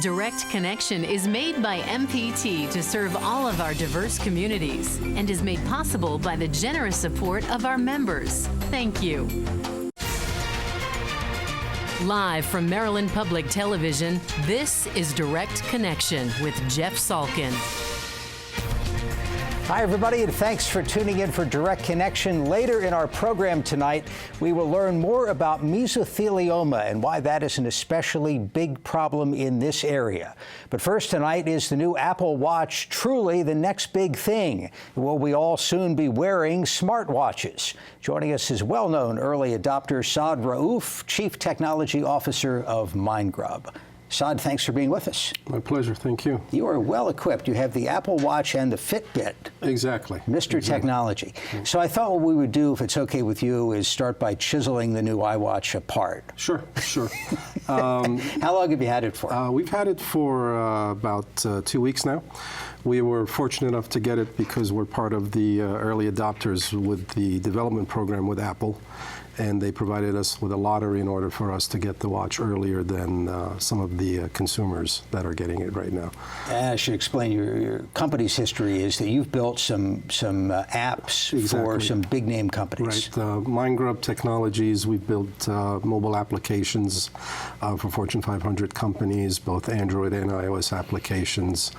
Direct Connection is made by MPT to serve all of our diverse communities and is made possible by the generous support of our members. Thank you. Live from Maryland Public Television, this is Direct Connection with Jeff Salkin. Hi, everybody, and thanks for tuning in for Direct Connection. Later in our program tonight, we will learn more about mesothelioma and why that is an especially big problem in this area. But first tonight, is the new Apple Watch truly the next big thing? Will we all soon be wearing smartwatches? Joining us is well-known early adopter Saad Raouf, Chief Technology Officer of MindGrub. Saad, thanks for being with us. My pleasure. Thank you. You are well equipped. You have the Apple Watch and the Fitbit. Exactly. Mr. Technology. So I thought what we would do, if it's okay with you, is start by chiseling the new iWatch apart. Sure, sure. How long have you had it for? We've had it for about 2 weeks now. We were fortunate enough to get it because we're part of the early adopters with the development program with Apple. And they provided us with a lottery in order for us to get the watch earlier than some of the consumers that are getting it right now. I should explain your company's history is that you've built some apps for some big name companies. Right. MindGrub Technologies, we've built mobile applications for Fortune 500 companies, both Android and iOS applications.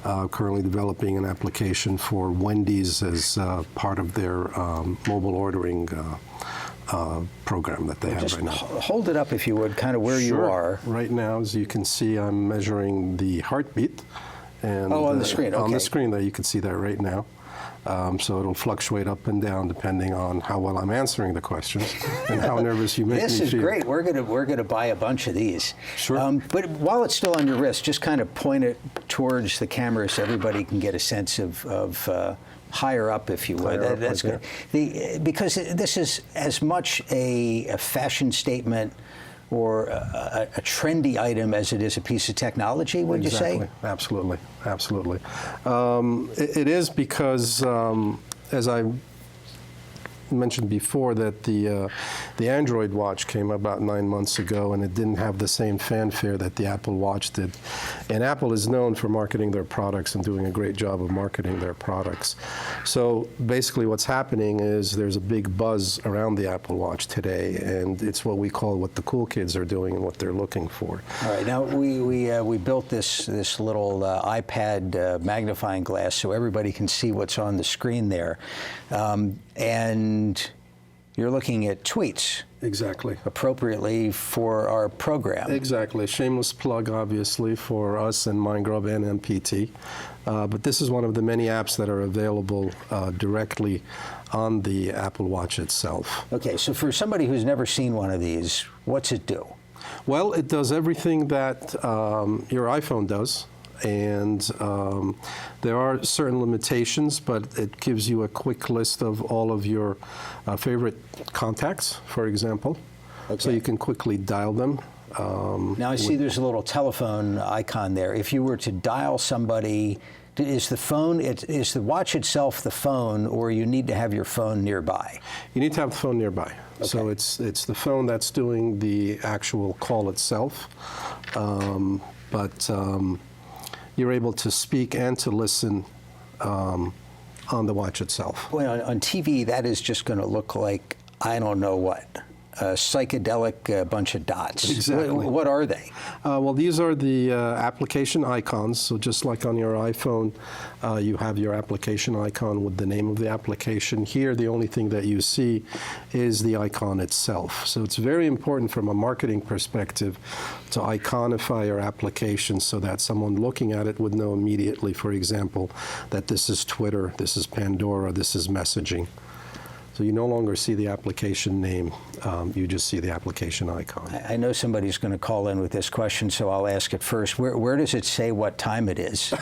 Currently developing an application for Wendy's as part of their mobile ordering program that they have right now. Hold it up, if you would, kind of where you are. Right now, as you can see, I'm measuring the heartbeat. And on the screen, okay. On the screen there, you can see that right now. So it'll fluctuate up and down depending on how well I'm answering the questions and how nervous you make me feel. This is great. We're gonna buy a bunch of these. Sure. But while it's still on your wrist, just kind of point it towards the camera so everybody can get a sense of higher up, if you would. That's good. Because this is as much a fashion statement or a trendy item as it is a piece of technology, would you say? Absolutely, absolutely. It is because, as I mentioned before, that the Android watch came about 9 months ago, and it didn't have the same fanfare that the Apple Watch did. And Apple is known for marketing their products and doing a great job of marketing their products. So basically what's happening is there's a big buzz around the Apple Watch today, and it's what we call what the cool kids are doing and what they're looking for. All right, now we built this little iPad magnifying glass so everybody can see what's on the screen there. And you're looking at tweets. Exactly. Appropriately for our program. Exactly. Shameless plug, obviously, for us and MindGrub and MPT. But this is one of the many apps that are available directly on the Apple Watch itself. Okay, so for somebody who's never seen one of these, what's it do? Well, it does everything that your iPhone does. And there are certain limitations, but it gives you a quick list of all of your favorite contacts, for example. Okay. So you can quickly dial them. Now I see there's a little telephone icon there. If you were to dial somebody, is the watch itself the phone, or you need to have your phone nearby? You need to have the phone nearby. Okay. So it's the phone that's doing the actual call itself. You're able to speak and to listen on the watch itself. Well, on TV, that is just going to look like, I don't know what, a psychedelic bunch of dots. Exactly. What are they? Well, these are the application icons. So just like on your iPhone, you have your application icon with the name of the application. Here, the only thing that you see is the icon itself. So it's very important from a marketing perspective to iconify your application so that someone looking at it would know immediately, for example, that this is Twitter, this is Pandora, this is messaging. So you no longer see the application name, you just see the application icon. I know somebody's going to call in with this question, so I'll ask it first. Where does it say what time it is?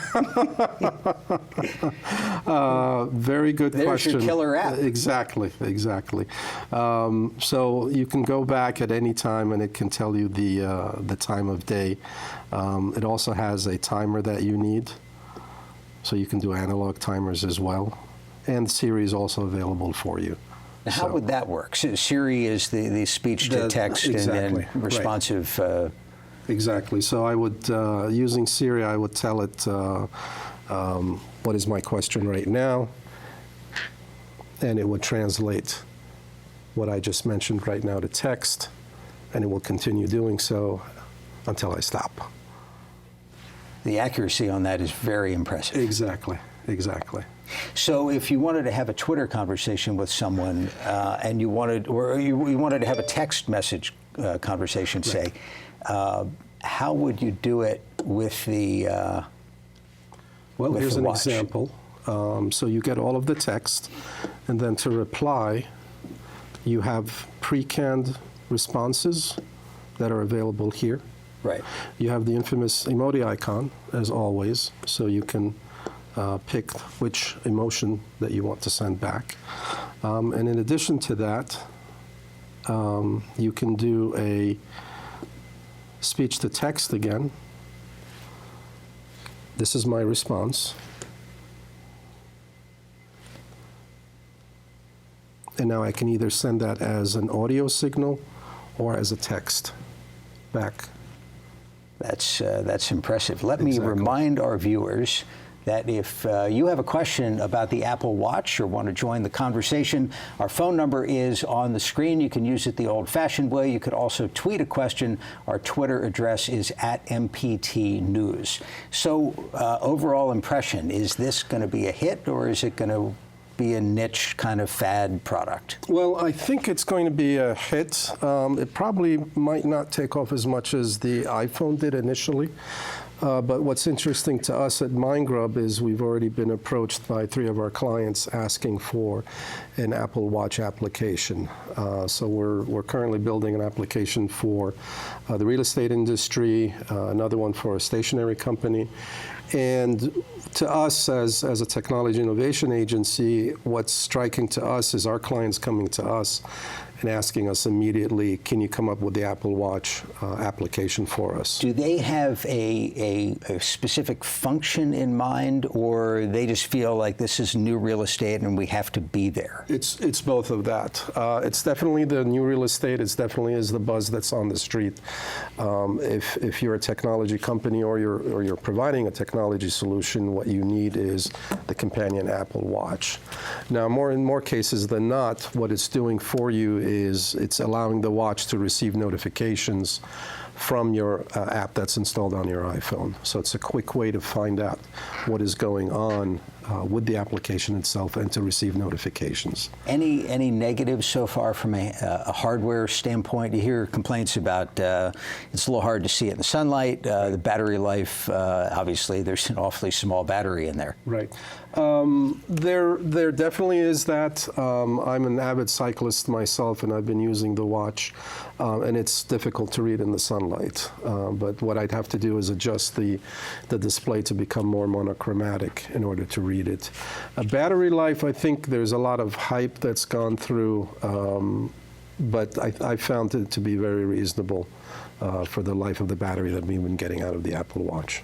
Very good question. There's your killer app. Exactly, exactly. So you can go back at any time and it can tell you the time of day. It also has a timer that you need, so you can do analog timers as well. And Siri is also available for you. Now, how would that work? So Siri is the speech to text exactly. and then responsive. Right. Exactly. So I would, using Siri, I would tell it, what is my question right now? And it would translate what I just mentioned right now to text, and it will continue doing so until I stop. The accuracy on that is very impressive. Exactly, exactly. So if you wanted to have a Twitter conversation with someone and you wanted, or you wanted to have a text message conversation, say, how would you do it with the Well, with here's the an watch? example. So you get all of the text, and then to reply, you have pre-canned responses that are available here. Right. You have the infamous emoji icon, as always, so you can pick which emotion that you want to send back. And in addition to that, you can do a speech-to-text again. This is my response. And now I can either send that as an audio signal or as a text back. That's impressive. Let me Exactly. remind our viewers that if you have a question about the Apple Watch or want to join the conversation, our phone number is on the screen. You can use it the old-fashioned way. You could also tweet a question. Our Twitter address is @MPT News. So overall impression, is this going to be a hit, or is it going to be a niche kind of fad product? Well, I think it's going to be a hit. It probably might not take off as much as the iPhone did initially. But what's interesting to us at MindGrub is we've already been approached by 3 of our clients asking for an Apple Watch application. So we're currently building an application for the real estate industry, another one for a stationery company. And to us, as a technology innovation agency, what's striking to us is our clients coming to us and asking us immediately, can you come up with the Apple Watch application for us? Do they have a specific function in mind, or they just feel like this is new real estate and we have to be there? It's both of that. It's definitely the new real estate. It's definitely is the buzz that's on the street. If you're a technology company or you're providing a technology solution, what you need is the companion Apple Watch. Now, in more cases than not, what it's doing for you is it's allowing the watch to receive notifications from your app that's installed on your iPhone. So it's a quick way to find out what is going on with the application itself and to receive notifications. Any negatives so far from a hardware standpoint? You hear complaints about it's a little hard to see it in the sunlight. The battery life, obviously, there's an awfully small battery in there. Right. There definitely is that. I'm an avid cyclist myself, and I've been using the watch, and it's difficult to read in the sunlight. But what I'd have to do is adjust the display to become more monochromatic in order to read it. Battery life, I think there's a lot of hype that's gone through, but I found it to be very reasonable for the life of the battery that we've been getting out of the Apple Watch.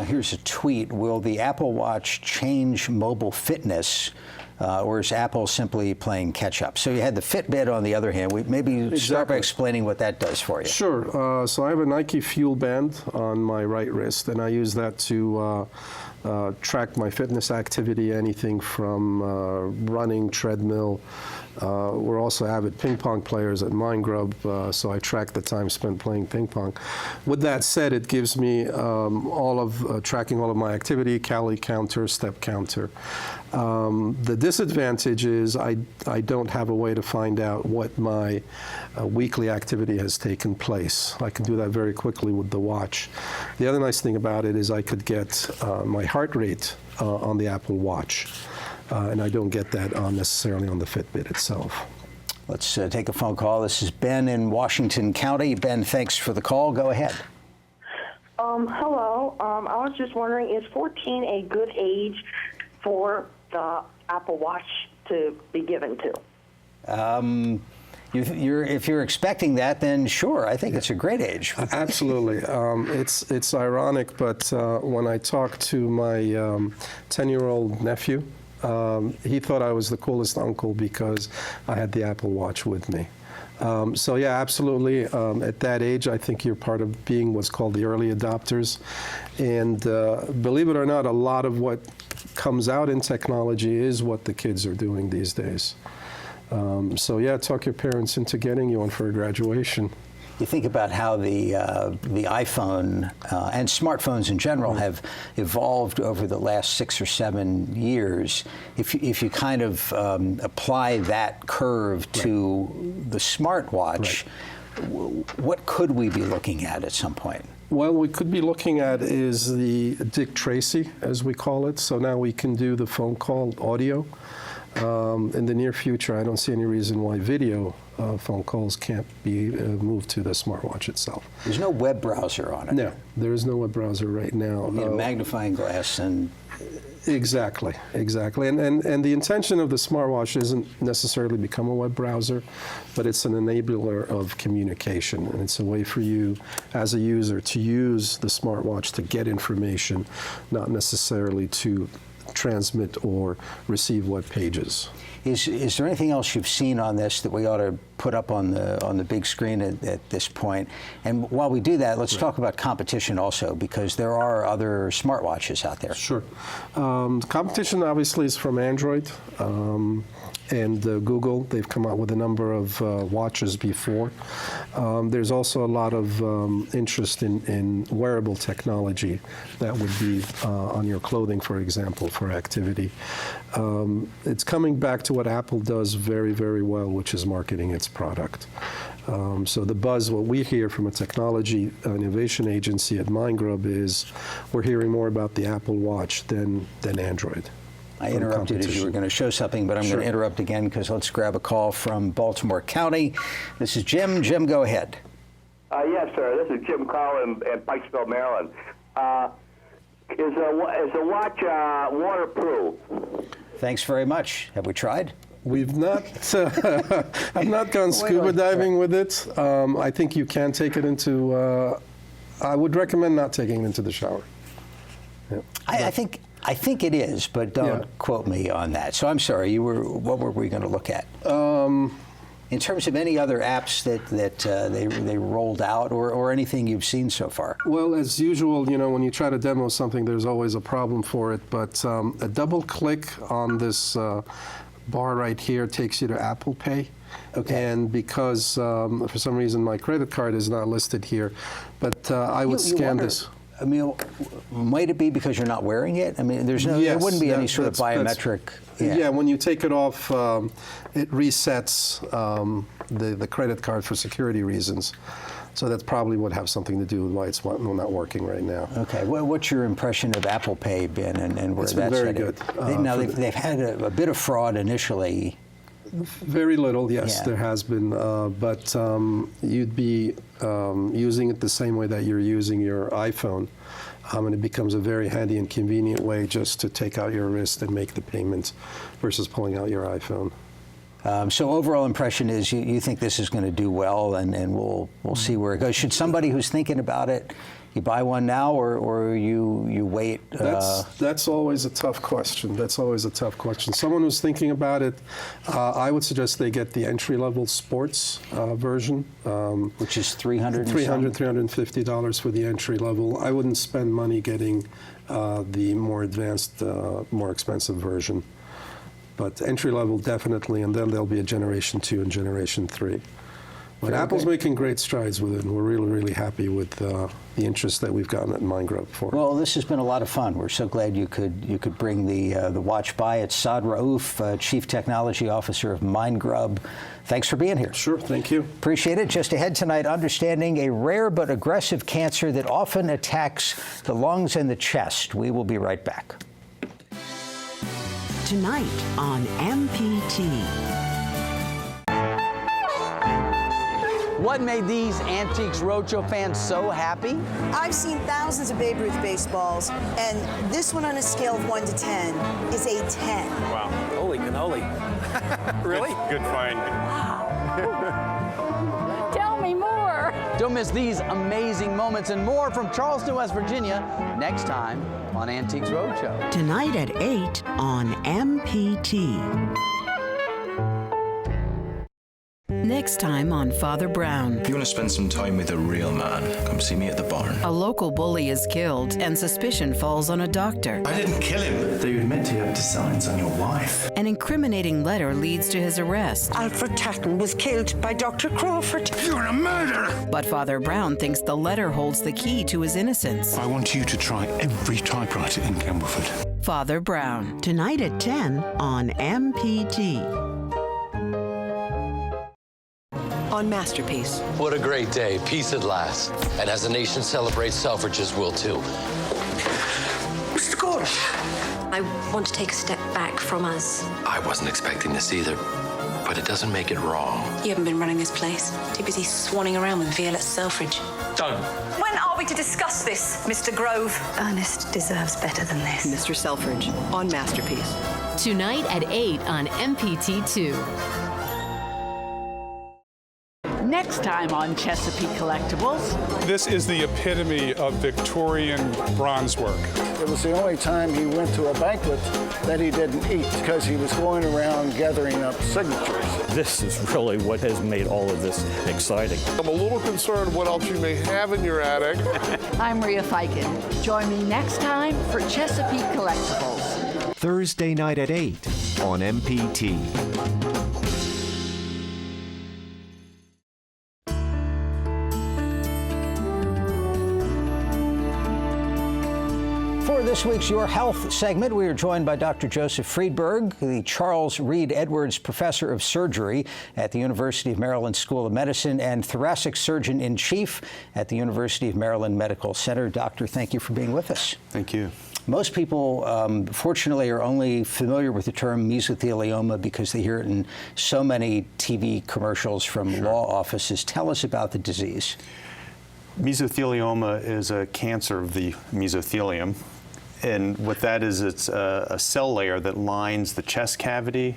Here's a tweet. Will the Apple Watch change mobile fitness, or is Apple simply playing catch-up? So you had the Fitbit on the other hand. Maybe start by explaining what that does for you. Sure. So I have a Nike Fuel Band on my right wrist, and I use that to track my fitness activity, anything from running, treadmill. We're also avid ping pong players at MindGrub, so I track the time spent playing ping pong. With that said, it gives me tracking all of my activity, calorie counter, step counter. The disadvantage is I don't have a way to find out what my weekly activity has taken place. I can do that very quickly with the watch. The other nice thing about it is I could get my heart rate on the Apple Watch. And I don't get that necessarily on the Fitbit itself. Let's take a phone call. This is Ben in Washington County. Ben, thanks for the call. Go ahead. Hello. I was just wondering, is 14 a good age for the Apple Watch to be given to? If you're expecting that, then sure, I think it's a great age. Absolutely. It's ironic, but when I talked to my 10-year-old nephew, he thought I was the coolest uncle because I had the Apple Watch with me. So yeah, absolutely. At that age, I think you're part of being what's called the early adopters. And believe it or not, a lot of what comes out in technology is what the kids are doing these days. So yeah, talk your parents into getting you one for a graduation. You think about how the iPhone and smartphones in general have evolved over the last 6 or 7 years. If you kind of apply that curve to the smartwatch, what could we be looking at some point? Well, we could be looking at is the Dick Tracy, as we call it. So now we can do the phone call audio. In the near future, I don't see any reason why video phone calls can't be moved to the smartwatch itself. There's no web browser on it. No, there is no web browser right now. You need a magnifying glass and... Exactly. And the intention of the smartwatch isn't necessarily become a web browser, but it's an enabler of communication. And it's a way for you as a user to use the smartwatch to get information, not necessarily to transmit or receive web pages. Is there anything else you've seen on this that we ought to put up on the big screen at this point? And while we do that, let's talk about competition also, because there are other smartwatches out there. Sure. Competition obviously is from Android and Google. They've come out with a number of watches before. There's also a lot of interest in wearable technology that would be on your clothing, for example, for activity. It's coming back to what Apple does very, very well, which is marketing its product. So the buzz, what we hear from a technology innovation agency at MindGrub is we're hearing more about the Apple Watch than Android. I interrupted as you were going to show something, but I'm going to interrupt again because let's grab a call from Baltimore County. This is Jim. Jim, go ahead. Yes, sir. This is Jim Carl in Pikesville, Maryland. Is the watch waterproof? Thanks very much. Have we tried? We've not. I've not gone scuba diving with it. I think you can take it into. I would recommend not taking it into the shower. Yeah. I think it is, but don't quote me on that. So I'm sorry. What were we going to look at? In terms of any other apps that they rolled out, or anything you've seen so far? Well, as usual, you know, when you try to demo something, there's always a problem for it. But a double click on this bar right here takes you to Apple Pay. Okay. And because for some reason my credit card is not listed here, but I would scan this. I mean, might it be because you're not wearing it? I mean, there wouldn't be any sort of biometric. Yeah, when you take it off, it resets the credit card for security reasons. So that's probably would have something to do with why it's not working right now. Okay. Well, what's your impression of Apple Pay been and where it's that's been very good. Now they've had a bit of fraud initially. Very little, yes, there has been, but you'd be using it the same way that you're using your iPhone, and it becomes a very handy and convenient way just to take out your wrist and make the payments versus pulling out your iPhone. So overall impression is you think this is going to do well, and we'll see where it goes. Should somebody who's thinking about it, you buy one now, or you wait? That's always a tough question. That's always a tough question. Someone who's thinking about it, I would suggest they get the entry-level sports version, which is $350 for the entry level. I wouldn't spend money getting the more advanced, more expensive version. But entry level definitely, and then there'll be a Generation 2 and Generation 3. But Apple's making great strides with it, and we're really, really happy with the interest that we've gotten at MindGrub for. Well, this has been a lot of fun. We're so glad you could bring the watch by. It's Saad Raouf, Chief Technology Officer of MindGrub. Thanks for being here. Sure, thank you. Appreciate it. Just ahead tonight, understanding a rare but aggressive cancer that often attacks the lungs and the chest. We will be right back. Tonight on MPT. What made these Antiques Roadshow fans so happy? I've seen thousands of Babe Ruth baseballs, and this one on a scale of 1 to 10 is a 10. Wow. Holy cannoli. Really? Good find. Tell me more. Don't miss these amazing moments and more from Charleston, West Virginia, next time on Antiques Roadshow. Tonight at 8 on MPT. Next time on Father Brown. If you want to spend some time with a real man, come see me at the barn. A local bully is killed and suspicion falls on a doctor. I didn't kill him. They admit you have designs on your wife. An incriminating letter leads to his arrest. Alfred Tatton was killed by Dr. Crawford. You're a murderer! But Father Brown thinks the letter holds the key to his innocence. I want you to try every typewriter in Campbellford. Father Brown. Tonight at 10 on MPT. On Masterpiece. What a great day. Peace at last. And as the nation celebrates, Selfridges will too. Mr. Gordon. I want to take a step back from us. I wasn't expecting this either, but it doesn't make it wrong. You haven't been running this place. Too busy swanning around with Violette Selfridge. Don't. When are we to discuss this, Mr. Grove? Ernest deserves better than this. Mr. Selfridge on Masterpiece. Tonight at 8 on MPT2. Next time on Chesapeake Collectibles. This is the epitome of Victorian bronze work. It was the only time he went to a banquet that he didn't eat because he was going around gathering up signatures. This is really what has made all of this exciting. I'm a little concerned what else you may have in your attic. I'm Rhea Fiken. Join me next time for Chesapeake Collectibles. Thursday night at 8 on MPT. For this week's Your Health segment, we are joined by Dr. Joseph Friedberg, the Charles Reed Edwards Professor of Surgery at the University of Maryland School of Medicine and Thoracic Surgeon-in-Chief at the University of Maryland Medical Center. Doctor, thank you for being with us. Thank you. Most people, fortunately, are only familiar with the term mesothelioma because they hear it in so many TV commercials from law offices. Tell us about the disease. Mesothelioma is a cancer of the mesothelium. And what that is, it's a cell layer that lines the chest cavity,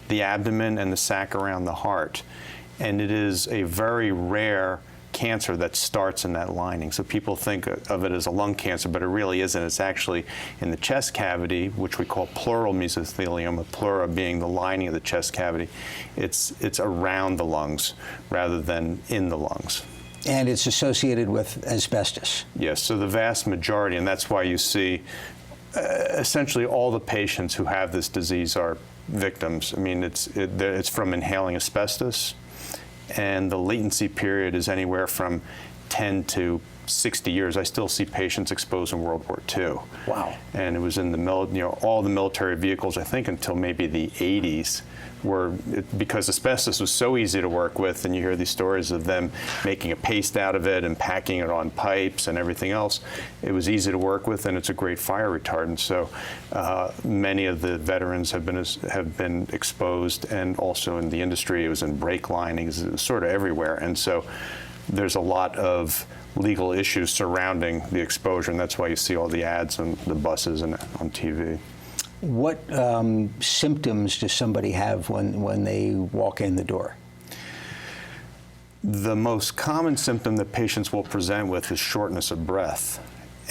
the abdomen, and the sac around the heart. And it is a very rare cancer that starts in that lining. So people think of it as a lung cancer, but it really isn't. It's actually in the chest cavity, which we call pleural mesothelioma, pleura being the lining of the chest cavity. It's around the lungs rather than in the lungs. And it's associated with asbestos. Yes, so the vast majority, and that's why you see essentially all the patients who have this disease are victims. I mean, it's from inhaling asbestos, and the latency period is anywhere from 10 to 60 years. I still see patients exposed in World War II. Wow. And it was in the all the military vehicles, I think, until maybe the 80s. Because asbestos was so easy to work with, and you hear these stories of them making a paste out of it and packing it on pipes and everything else. It was easy to work with, and it's a great fire retardant. So many of the veterans have been exposed, and also in the industry, it was in brake linings, it was sort of everywhere. And so there's a lot of legal issues surrounding the exposure, and that's why you see all the ads on the buses and on TV. What symptoms does somebody have when they walk in the door? The most common symptom that patients will present with is shortness of breath.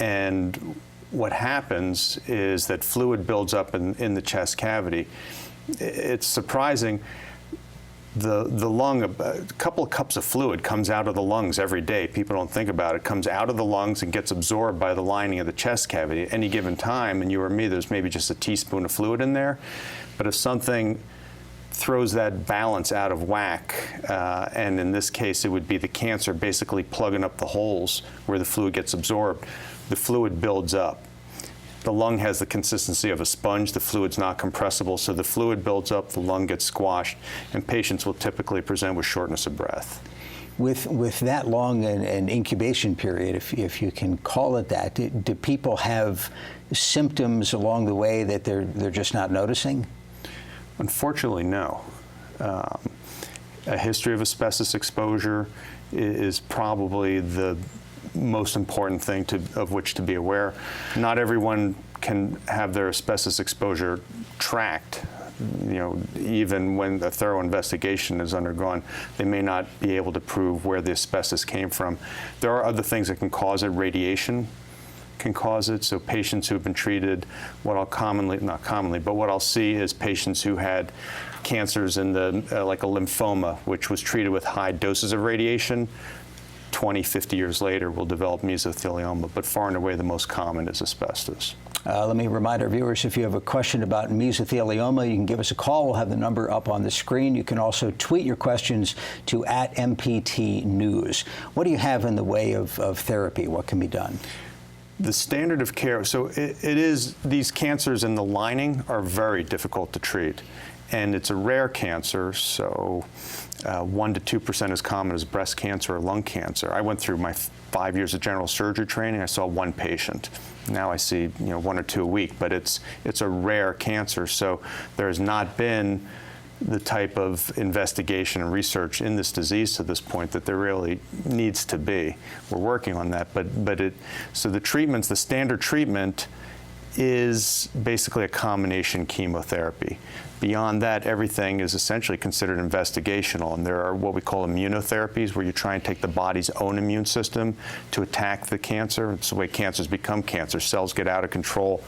And what happens is that fluid builds up in the chest cavity. It's surprising. The lung, a couple of cups of fluid comes out of the lungs every day. People don't think about it. It comes out of the lungs and gets absorbed by the lining of the chest cavity. At any given time, and you or me, there's maybe just a teaspoon of fluid in there. But if something throws that balance out of whack, and in this case it would be the cancer basically plugging up the holes where the fluid gets absorbed, the fluid builds up. The lung has the consistency of a sponge. The fluid's not compressible, so the fluid builds up, the lung gets squashed, and patients will typically present with shortness of breath. With that long an incubation period, if you can call it that, do people have symptoms along the way that they're just not noticing? Unfortunately, no. A history of asbestos exposure is probably the most important thing of which to be aware. Not everyone can have their asbestos exposure tracked. Even when a thorough investigation is undergone, they may not be able to prove where the asbestos came from. There are other things that can cause it. Radiation can cause it. So patients who have been treated, what I'll see is patients who had cancers in the, like a lymphoma, which was treated with high doses of radiation. 20, 50 years later, will develop mesothelioma, but far and away the most common is asbestos. Let me remind our viewers, if you have a question about mesothelioma, you can give us a call. We'll have the number up on the screen. You can also tweet your questions to @MPT News. What do you have in the way of therapy? What can be done? The standard of care, so it is, these cancers in the lining are very difficult to treat. And it's a rare cancer, so 1 to 2% as common as breast cancer or lung cancer. I went through my 5 years of general surgery training. I saw 1 patient. Now I see 1 or 2 a week, but it's a rare cancer. So there has not been the type of investigation and research in this disease to this point that there really needs to be. We're working on that, so the treatments, the standard treatment is basically a combination chemotherapy. Beyond that, everything is essentially considered investigational, and there are what we call immunotherapies, where you try and take the body's own immune system to attack the cancer. It's the way cancers become cancer. Cells get out of control,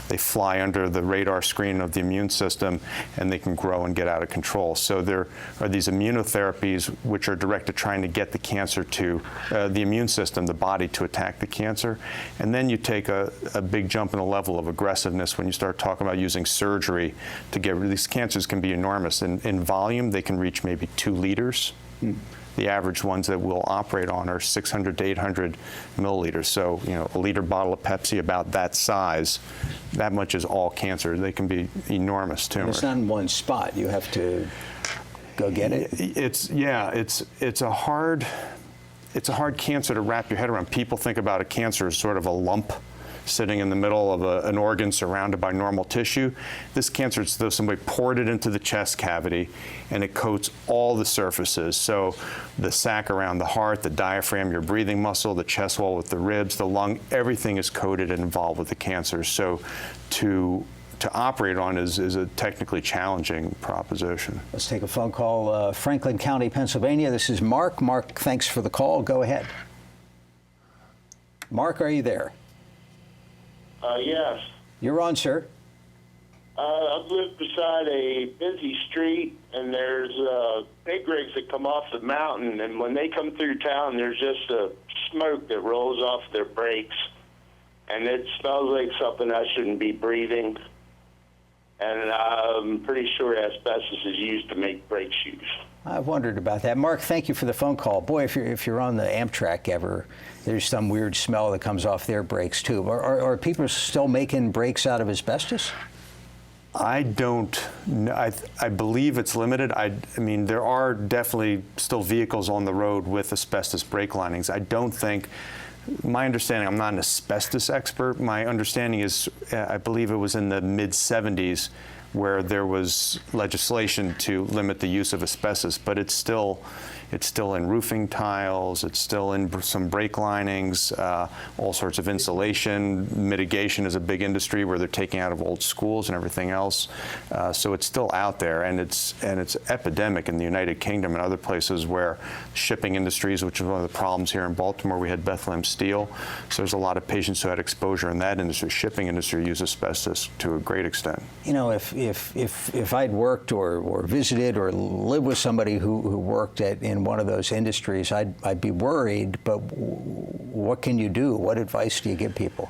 they fly under the radar screen of the immune system, and they can grow and get out of control. So there are these immunotherapies which are directed trying to get the cancer to the immune system, the body, to attack the cancer. And then you take a big jump in the level of aggressiveness when you start talking about using surgery to get rid of these cancers. Can be enormous. In volume, they can reach maybe 2 liters. The average ones that we'll operate on are 600 to 800 milliliters. So, a liter bottle of Pepsi about that size, that much is all cancer. They can be enormous tumors. And it's not in one spot. You have to go get it. It's a hard cancer to wrap your head around. People think about a cancer as sort of a lump sitting in the middle of an organ surrounded by normal tissue. This cancer, it's as though somebody poured it into the chest cavity, and it coats all the surfaces. So the sac around the heart, the diaphragm, your breathing muscle, the chest wall with the ribs, the lung, everything is coated and involved with the cancer. So to operate on is a technically challenging proposition. Let's take a phone call. Franklin County, Pennsylvania. This is Mark. Mark, thanks for the call. Go ahead. Mark, are you there? Yes. You're on, sir. I live beside a busy street, and there's big rigs that come off the mountain, and when they come through town, there's just a smoke that rolls off their brakes, and it smells like something I shouldn't be breathing. And I'm pretty sure asbestos is used to make brake shoes. I've wondered about that. Mark, thank you for the phone call. Boy, if you're on the Amtrak ever, there's some weird smell that comes off their brakes too. Are people still making brakes out of asbestos? I don't know. I believe it's limited. I mean, there are definitely still vehicles on the road with asbestos brake linings. I don't think, my understanding, I'm not an asbestos expert, my understanding is, I believe it was in the mid-70s where there was legislation to limit the use of asbestos, but it's still in roofing tiles, it's still in some brake linings, all sorts of insulation. Mitigation is a big industry where they're taking out of old schools and everything else. So it's still out there, and it's epidemic in the United Kingdom and other places where shipping industries, which is one of the problems here in Baltimore. We had Bethlehem Steel, so there's a lot of patients who had exposure in that industry. Shipping industry use asbestos to a great extent. If I'd worked or visited or lived with somebody who worked in one of those industries, I'd be worried, but what can you do? What advice do you give people?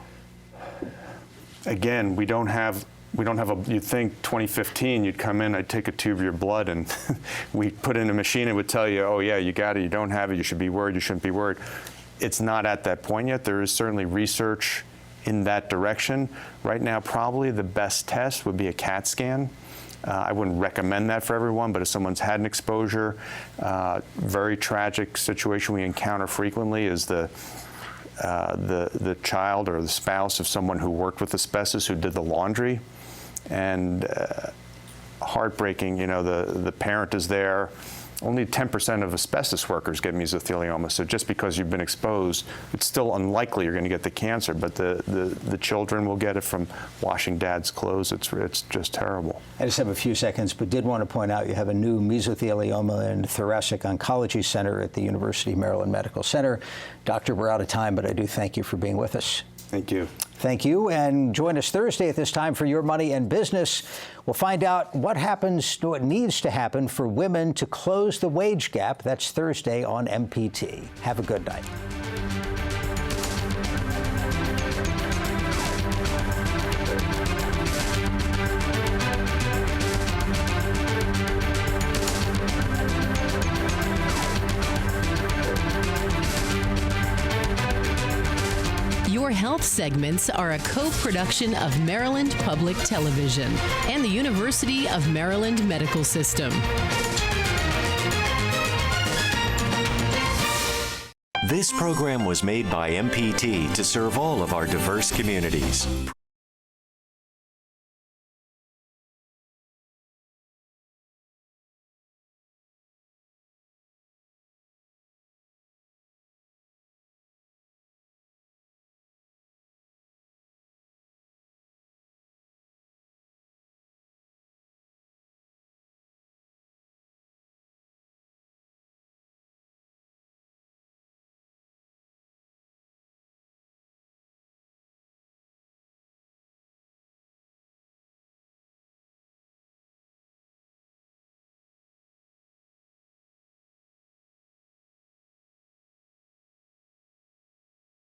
Again, we don't have you'd think 2015, you'd come in, I'd take a tube of your blood, and we put in a machine, it would tell you, oh yeah, you got it, you don't have it, you should be worried, you shouldn't be worried. It's not at that point yet. There is certainly research in that direction. Right now, probably the best test would be a CAT scan. I wouldn't recommend that for everyone, but if someone's had an exposure, very tragic situation we encounter frequently is the child or the spouse of someone who worked with asbestos, who did the laundry, and heartbreaking. The parent is there. Only 10% of asbestos workers get mesothelioma, so just because you've been exposed, it's still unlikely you're going to get the cancer, but the children will get it from washing dad's clothes. It's just terrible. I just have a few seconds, but did want to point out you have a new mesothelioma and thoracic oncology center at the University of Maryland Medical Center. Doctor, we're out of time, but I do thank you for being with us. Thank you. Thank you. And join us Thursday at this time for Your Money and Business. We'll find out what needs to happen for women to close the wage gap. That's Thursday on MPT. Have a good night. Your health segments are a co-production of Maryland Public Television and the University of Maryland Medical System. This program was made by MPT to serve all of our diverse communities.